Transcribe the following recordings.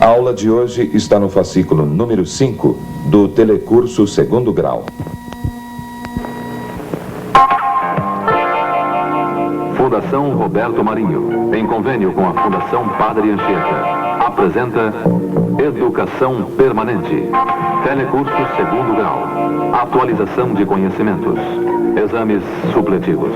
A aula de hoje está no fascículo número 5 do Telecurso 2º Grau. Fundação Roberto Marinho, em convênio com a Fundação Padre Anchieta, apresenta Educação Permanente. Telecurso 2º Grau. Atualização de conhecimentos. Exames supletivos.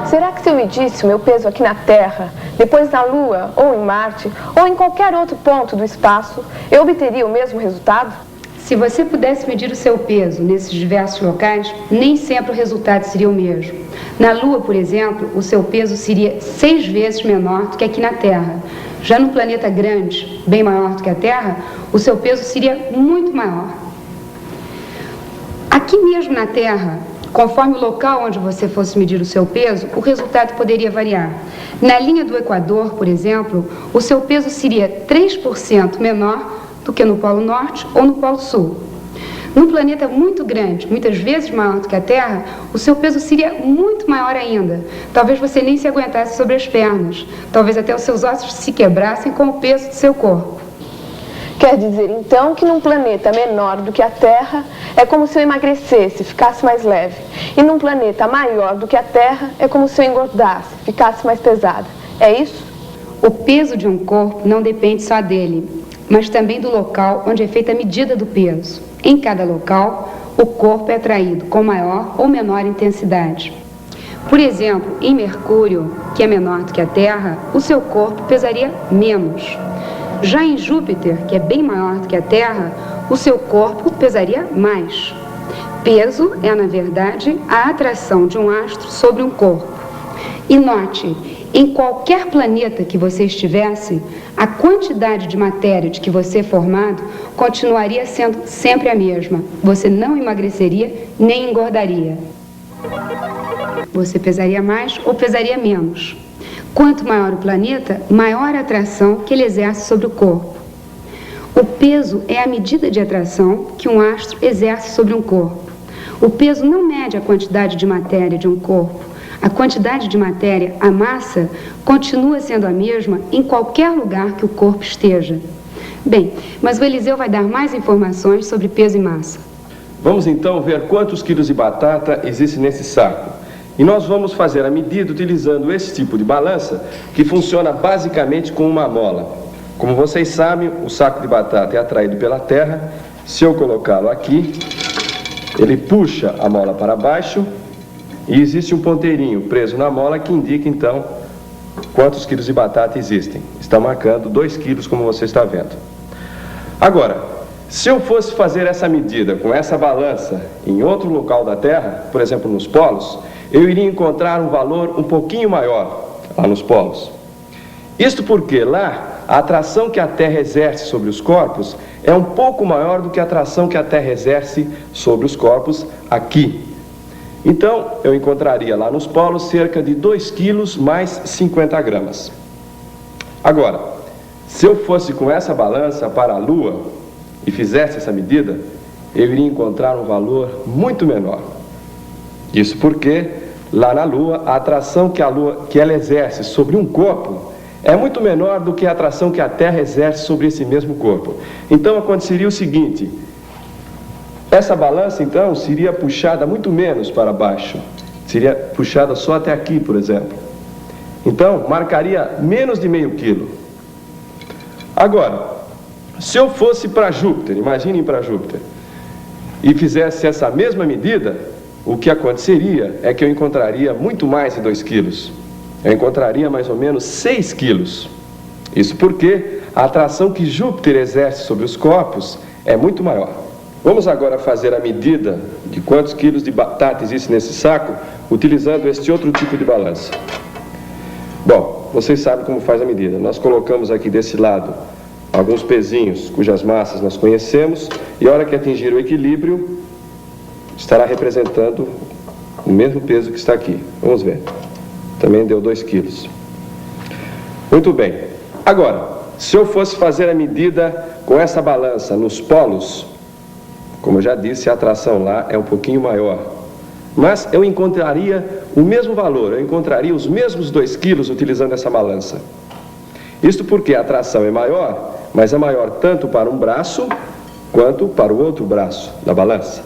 Será que se eu medisse o meu peso aqui na Terra, depois na Lua, ou em Marte, ou em qualquer outro ponto do espaço, eu obteria o mesmo resultado? Se você pudesse medir o seu peso nesses diversos locais, nem sempre o resultado seria o mesmo. Na Lua, por exemplo, o seu peso seria 6 vezes menor do que aqui na Terra. Já num planeta grande, bem maior do que a Terra, o seu peso seria muito maior. Aqui mesmo na Terra, conforme o local onde você fosse medir o seu peso, o resultado poderia variar. Na linha do Equador, por exemplo, o seu peso seria 3% menor do que no Polo Norte ou no Polo Sul. Num planeta muito grande, muitas vezes maior do que a Terra, o seu peso seria muito maior ainda. Talvez você nem se aguentasse sobre as pernas. Talvez até os seus ossos se quebrassem com o peso do seu corpo. Quer dizer, então, que num planeta menor do que a Terra, é como se eu emagrecesse, ficasse mais leve. E num planeta maior do que a Terra, é como se eu engordasse, ficasse mais pesada. É isso? O peso de um corpo não depende só dele, mas também do local onde é feita a medida do peso. Em cada local, o corpo é atraído com maior ou menor intensidade. Por exemplo, em Mercúrio, que é menor do que a Terra, o seu corpo pesaria menos. Já em Júpiter, que é bem maior do que a Terra, o seu corpo pesaria mais. Peso é, na verdade, a atração de um astro sobre um corpo. E note, em qualquer planeta que você estivesse, a quantidade de matéria de que você é formado continuaria sendo sempre a mesma. Você não emagreceria nem engordaria. Você pesaria mais ou pesaria menos. Quanto maior o planeta, maior a atração que ele exerce sobre o corpo. O peso é a medida de atração que um astro exerce sobre um corpo. O peso não mede a quantidade de matéria de um corpo. A quantidade de matéria, a massa, continua sendo a mesma em qualquer lugar que o corpo esteja. Bem, mas o Eliseu vai dar mais informações sobre peso e massa. Vamos então ver quantos quilos de batata existe nesse saco. E nós vamos fazer a medida utilizando esse tipo de balança, que funciona basicamente com uma mola. Como vocês sabem, o saco de batata é atraído pela terra. Se eu colocá-lo aqui, ele puxa a mola para baixo e existe um ponteirinho preso na mola que indica então quantos quilos de batata existem. Está marcando 2 quilos, como você está vendo. Agora, se eu fosse fazer essa medida com essa balança em outro local da Terra, por exemplo nos polos, eu iria encontrar um valor um pouquinho maior lá nos polos. Isto porque lá a atração que a Terra exerce sobre os corpos é um pouco maior do que a atração que a Terra exerce sobre os corpos aqui. Então, eu encontraria lá nos polos cerca de 2 quilos mais 50 gramas. Agora, se eu fosse com essa balança para a Lua e fizesse essa medida, eu iria encontrar um valor muito menor. Isso porque, lá na Lua, a atração que ela exerce sobre um corpo é muito menor do que a atração que a Terra exerce sobre esse mesmo corpo. Então, aconteceria o seguinte: essa balança, então, seria puxada muito menos para baixo. Seria puxada só até aqui, por exemplo. Então, marcaria menos de meio quilo. Agora, se eu fosse para Júpiter, imaginem para Júpiter, e fizesse essa mesma medida, o que aconteceria é que eu encontraria muito mais de 2 quilos. Eu encontraria mais ou menos 6 quilos. Isso porque a atração que Júpiter exerce sobre os corpos é muito maior. Vamos agora fazer a medida de quantos quilos de batata existe nesse saco, utilizando este outro tipo de balança. Bom, vocês sabem como faz a medida. Nós colocamos aqui desse lado alguns pezinhos cujas massas nós conhecemos, e a hora que atingir o equilíbrio, estará representando o mesmo peso que está aqui. Vamos ver. Também deu 2 quilos. Muito bem. Agora, se eu fosse fazer a medida com essa balança nos polos, como eu já disse, a atração lá é um pouquinho maior. Mas eu encontraria o mesmo valor, eu encontraria os mesmos 2 quilos utilizando essa balança. Isto porque a atração é maior, mas é maior tanto para um braço quanto para o outro braço da balança.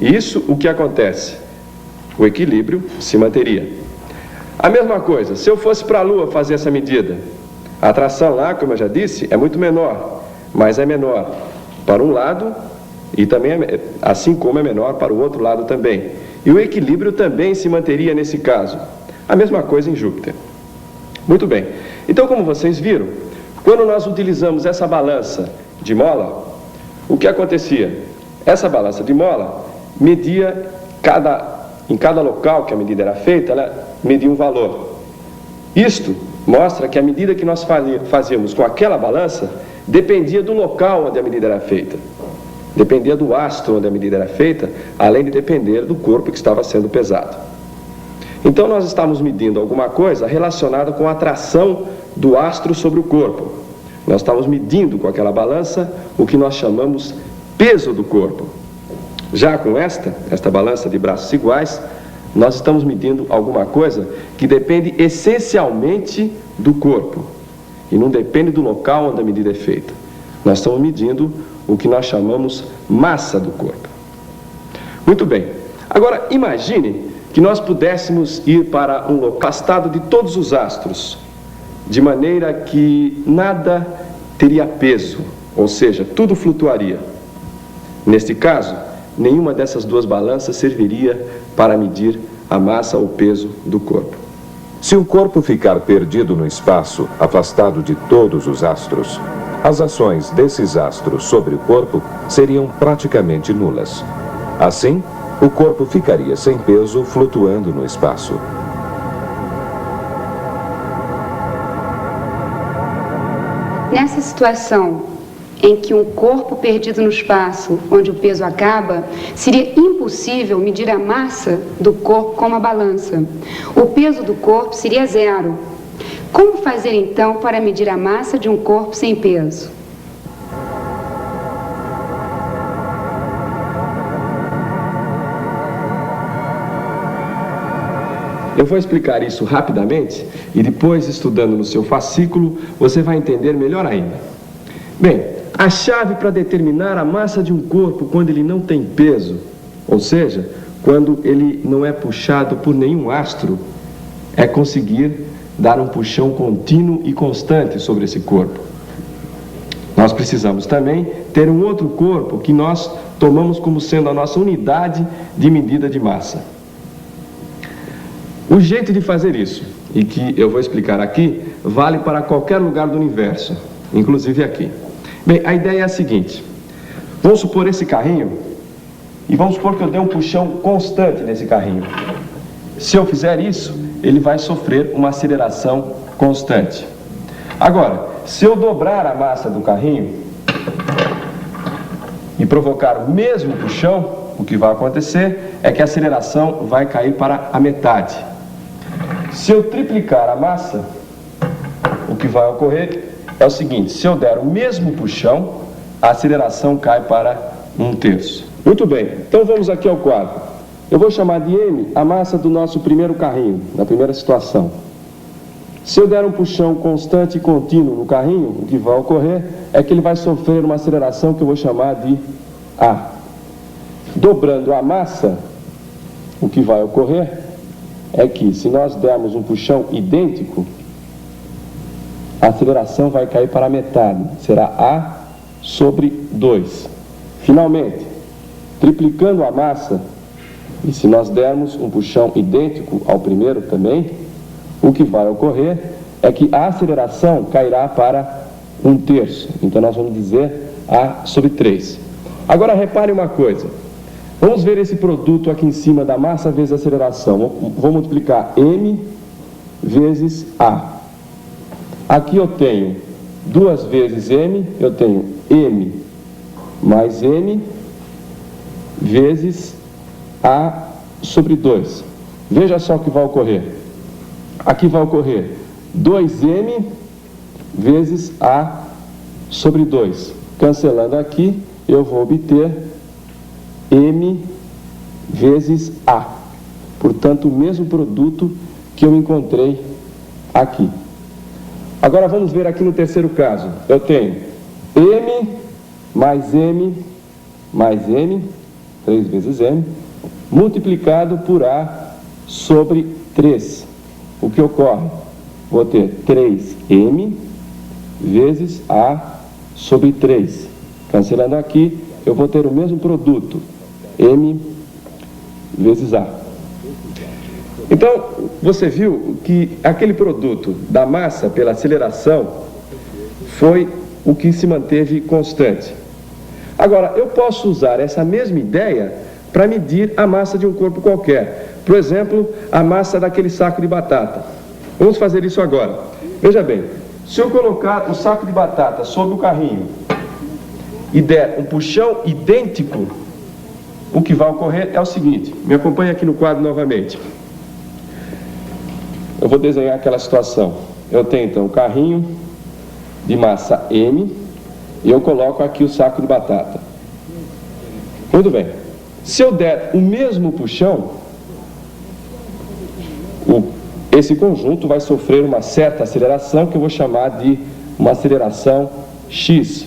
Isso o que acontece? O equilíbrio se manteria. A mesma coisa, se eu fosse para a Lua fazer essa medida, a atração lá, como eu já disse, é muito menor, mas é menor para um lado e também, assim como é menor para o outro lado também. E o equilíbrio também se manteria nesse caso. A mesma coisa em Júpiter. Muito bem. Então, como vocês viram, quando nós utilizamos essa balança de mola, o que acontecia? Essa balança de mola media em cada local que a medida era feita, ela media um valor. Isto mostra que a medida que nós fazíamos com aquela balança dependia do local onde a medida era feita. Dependia do astro onde a medida era feita, além de depender do corpo que estava sendo pesado. Então nós estamos medindo alguma coisa relacionada com a atração do astro sobre o corpo. Nós estamos medindo com aquela balança o que nós chamamos peso do corpo. Já com esta balança de braços iguais, nós estamos medindo alguma coisa que depende essencialmente do corpo e não depende do local onde a medida é feita. Nós estamos medindo o que nós chamamos massa do corpo. Muito bem. Agora, imagine que nós pudéssemos ir para um local afastado de todos os astros, de maneira que nada teria peso, ou seja, tudo flutuaria. Neste caso, nenhuma dessas duas balanças serviria para medir a massa ou peso do corpo. Se o corpo ficar perdido no espaço, afastado de todos os astros, as ações desses astros sobre o corpo seriam praticamente nulas. Assim, o corpo ficaria sem peso, flutuando no espaço. Nessa situação em que um corpo perdido no espaço, onde o peso acaba, seria impossível medir a massa do corpo com uma balança. O peso do corpo seria 0. Como fazer então para medir a massa de um corpo sem peso? Eu vou explicar isso rapidamente e depois, estudando no seu fascículo, você vai entender melhor ainda. Bem, a chave para determinar a massa de um corpo quando ele não tem peso, ou seja, quando ele não é puxado por nenhum astro, é conseguir dar um puxão contínuo e constante sobre esse corpo. Nós precisamos também ter um outro corpo que nós tomamos como sendo a nossa unidade de medida de massa. O jeito de fazer isso, e que eu vou explicar aqui, vale para qualquer lugar do universo, inclusive aqui. Bem, a ideia é a seguinte. Vamos supor esse carrinho, e vamos supor que eu dei um puxão constante nesse carrinho. Se eu fizer isso, ele vai sofrer uma aceleração constante. Agora, se eu dobrar a massa do carrinho e provocar o mesmo puxão, o que vai acontecer é que a aceleração vai cair para a metade. Se eu triplicar a massa, o que vai ocorrer é o seguinte: se eu der o mesmo puxão, a aceleração cai para 1/3. Muito bem, então vamos aqui ao quadro. Eu vou chamar de M a massa do nosso primeiro carrinho, na primeira situação. Se eu der um puxão constante e contínuo no carrinho, o que vai ocorrer é que ele vai sofrer uma aceleração que eu vou chamar de A. Dobrando a massa, o que vai ocorrer é que, se nós dermos um puxão idêntico, a aceleração vai cair para a metade. Será A sobre 2. Finalmente, triplicando a massa, E se nós dermos um puxão idêntico ao primeiro também, o que vai ocorrer é que a aceleração cairá para 1/3. Então nós vamos dizer A sobre 3. Agora repare uma coisa. Vamos ver esse produto aqui em cima da massa vezes a aceleração. Vou multiplicar M vezes A. Aqui eu tenho 2 vezes M, eu tenho M mais M vezes A sobre 2. Veja só o que vai ocorrer. Aqui vai ocorrer 2M vezes A sobre 2. Cancelando aqui, eu vou obter M vezes A. Portanto, o mesmo produto que eu encontrei aqui. Agora vamos ver aqui no terceiro caso. Eu tenho M mais M mais M, 3 vezes M, multiplicado por A sobre 3. O que ocorre? Vou ter 3M vezes A sobre 3. Cancelando aqui, eu vou ter o mesmo produto, M vezes A. Então, você viu que aquele produto da massa pela aceleração foi o que se manteve constante. Agora, eu posso usar essa mesma ideia para medir a massa de um corpo qualquer. Por exemplo, a massa daquele saco de batata. Vamos fazer isso agora. Veja bem, se eu colocar o saco de batata sobre o carrinho e der um puxão idêntico, o que vai ocorrer é o seguinte. Me acompanhe aqui no quadro novamente. Eu vou desenhar aquela situação. Eu tenho então o carrinho de massa M e eu coloco aqui o saco de batata. Muito bem. Se eu der o mesmo puxão, esse conjunto vai sofrer uma certa aceleração que eu vou chamar de uma aceleração X.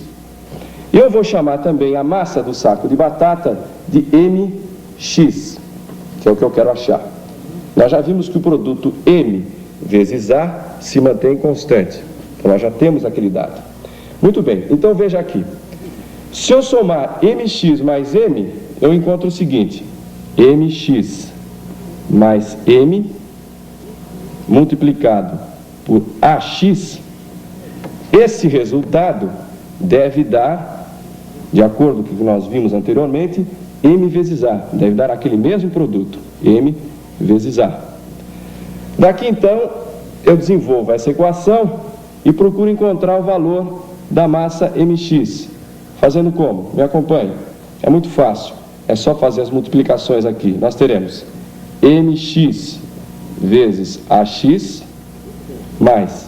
E eu vou chamar também a massa do saco de batata de MX, que é o que eu quero achar. Nós já vimos que o produto M vezes A se mantém constante. Então nós já temos aquele dado. Muito bem, então veja aqui. Se eu somar MX mais M, eu encontro o seguinte. MX mais M multiplicado por AX, esse resultado deve dar, de acordo com o que nós vimos anteriormente, M vezes A. Deve dar aquele mesmo produto, M vezes A. Daqui então, eu desenvolvo essa equação e procuro encontrar o valor da massa MX. Fazendo como? Me acompanhe. É muito fácil. É só fazer as multiplicações aqui. Nós teremos MX vezes AX mais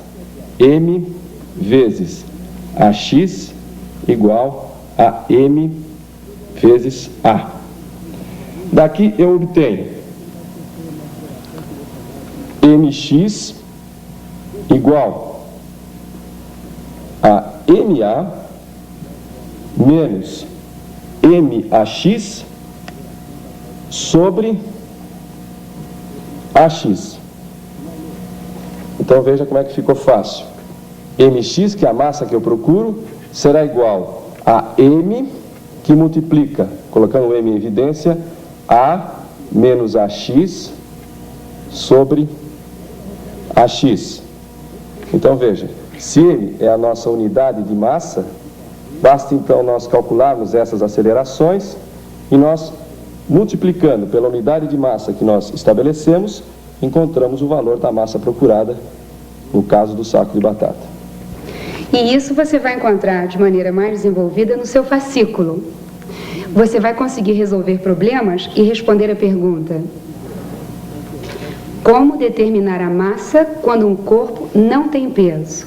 M vezes AX igual a M vezes A. Daqui eu obtenho MX igual a MA menos MAX sobre AX. Então veja como é que ficou fácil. MX, que é a massa que eu procuro, será igual a M, que multiplica, colocando o M em evidência, A menos AX sobre AX. Então veja, se M é a nossa unidade de massa, basta então nós calcularmos essas acelerações e nós, multiplicando pela unidade de massa que nós estabelecemos, encontramos o valor da massa procurada, no caso do saco de batata. E isso você vai encontrar de maneira mais desenvolvida no seu fascículo. Você vai conseguir resolver problemas e responder a pergunta: como determinar a massa quando um corpo não tem peso?